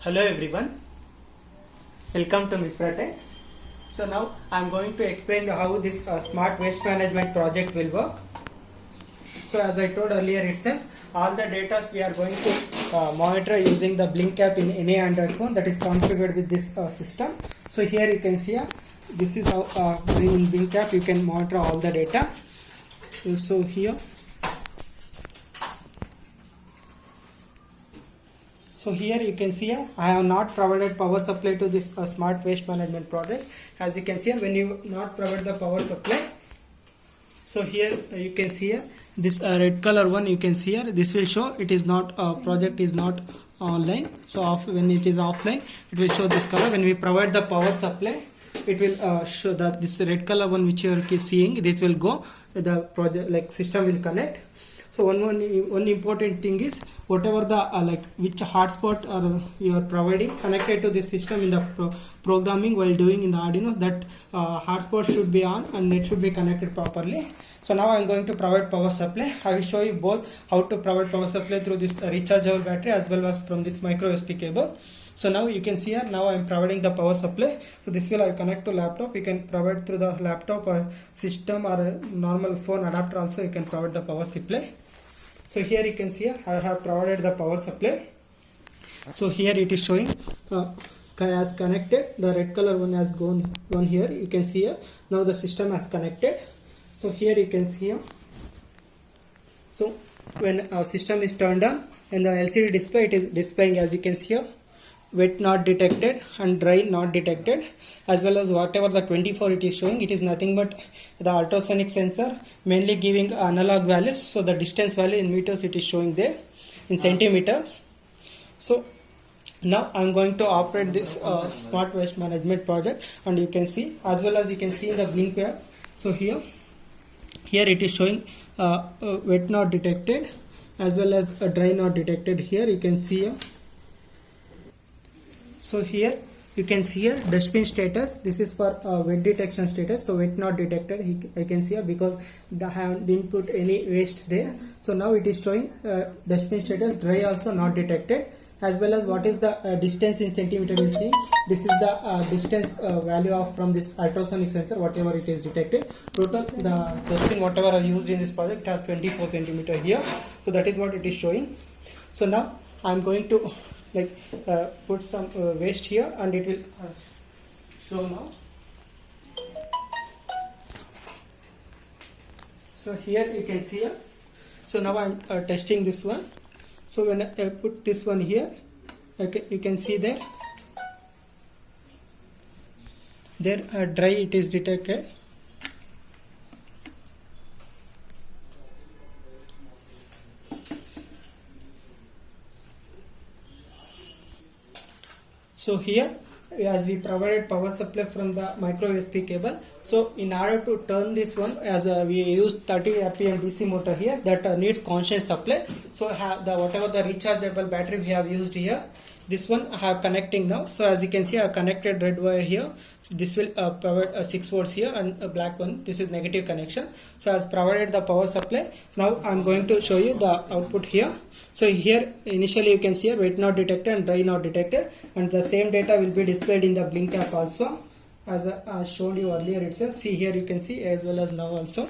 Hello everyone, welcome to Mifratech. So now I am going to explain how this smart waste management project will work. So as I told earlier itself, all the data we are going to monitor using the Blink app in any Android phone that is configured with this system. So here you can see this is how in Blink app you can monitor all the data. So here. So here you can see I have not provided power supply to this smart waste management project. As you can see when you not provide the power supply, so here you can see this red color one, you can see here this will show it is not project is not online. So when it is offline it will show this color. When we provide the power supply it will show that this red color one which you are seeing, this will go, the project like system will connect. So one important thing is whatever the which hotspot you are providing connected to this system in the programming while doing in the Arduino, that hotspot should be on and it should be connected properly. So now I am going to provide power supply. I will show you both how to provide power supply through this rechargeable battery as well as from this micro USB cable. So now you can see here, now I am providing the power supply. So this will I connect to laptop. You can provide through the laptop or system or a normal phone adapter also you can provide the power supply. So here you can see I have provided the power supply. So here it is showing as connected. The red color one has gone here. You can see here now the system has connected. So here you can see here. So when our system is turned on and the LCD display, it is displaying as you can see here, wet not detected and dry not detected, as well as whatever the 24 it is showing, it is nothing but the ultrasonic sensor mainly giving analog values. So the distance value in meters it is showing there in centimeters. So now I am going to operate this smart waste management project, and you can see as well as you can see in the Blink app. So here it is showing wet not detected as well as dry not detected. Here you can see here. So here you can see here dustbin status. This is for wet detection status. So wet not detected. I can see here because I didn't put any waste there. So now it is showing dustbin status. Dry also not detected. As well as what is the distance in centimeter you see. This is the distance value of from this ultrasonic sensor whatever it is detected. Total the dustbin whatever I used in this project has 24 centimeter here. So that is what it is showing. So now I am going to put some waste here and it will show now. So here you can see here. So now I am testing this one. So when I put this one here, you can see there dry it is detected. So here as we provided power supply from the micro USB cable, so in order to turn this one, as we use 30 RPM DC motor here that needs constant supply. So whatever the rechargeable battery we have used here, this one I have connecting now. So as you can see I have connected red wire here. So this will provide 6 volts here and a black one, this is negative connection. So as provided the power supply, now I am going to show you the output here. So here initially you can see here wet not detected and dry not detected, and the same data will be displayed in the Blink app also as I showed you earlier itself. See here you can see as well as now also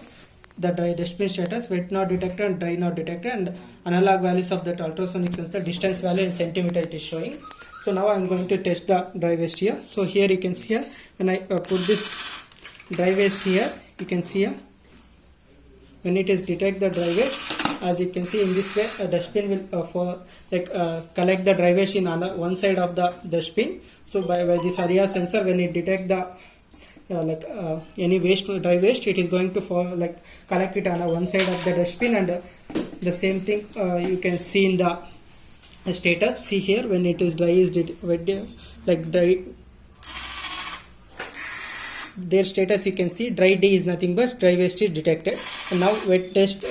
the dry dustbin status, wet not detected and dry not detected, and analog values of that ultrasonic sensor, distance value in centimeter it is showing. So now I am going to test the dry waste here. So here you can see here when I put this dry waste here, you can see here when it is detect the dry waste, as you can see in this way a dustbin will collect the dry waste in one side of the dustbin. So by this area sensor, when it detect the any waste, dry waste, it is going to collect it on one side of the dustbin, and the same thing you can see in the status. See here when it is dry is dry, their status you can see dry D is nothing but dry waste is detected, and now wet waste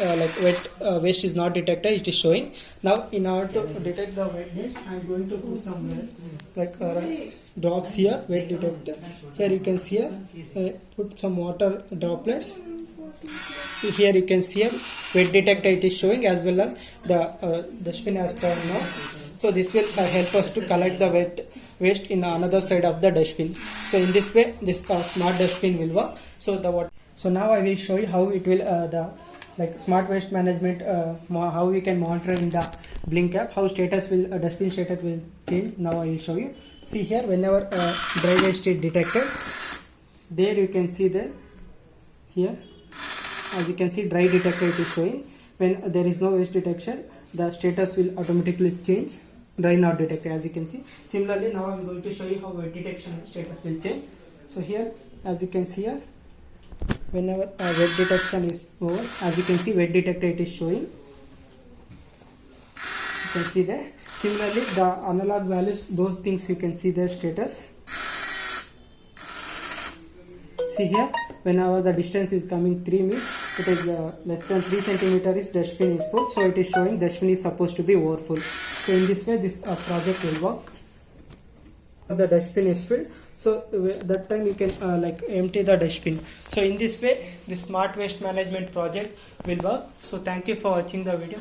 waste is not detected, it is showing. Now in order to detect the wet waste I am going to put some drops here, wet detector. Here you can see here put some water droplets. Here you can see here wet detector it is showing, as well as the spin has turned now. So this will help us to collect the waste in another side of the dustbin. So in this way, this smart dustbin will work. So so now I will show you how it will the like smart waste management, how we can monitor in the Blink app, how status will dustbin status will change. Now I will show you. See here, whenever dry waste is detected, there you can see there here, as you can see, dry detector it is showing. When there is no waste detection, the status will automatically change, dry not detected, as you can see. Similarly, now I am going to show you how wet detection status will change. So here, as you can see here, whenever wet detection is over, as you can see, wet detector it is showing. You can see there. Similarly, the analog values, those things you can see their status. See here, whenever the distance is coming 3 means it is less than 3 centimeter is dustbin is full, so it is showing dustbin is supposed to be over full. So in this way, this project will work. The dustbin is filled, so that time you can like empty the dustbin. So in this way, the smart waste management project will work. So thank you for watching the video.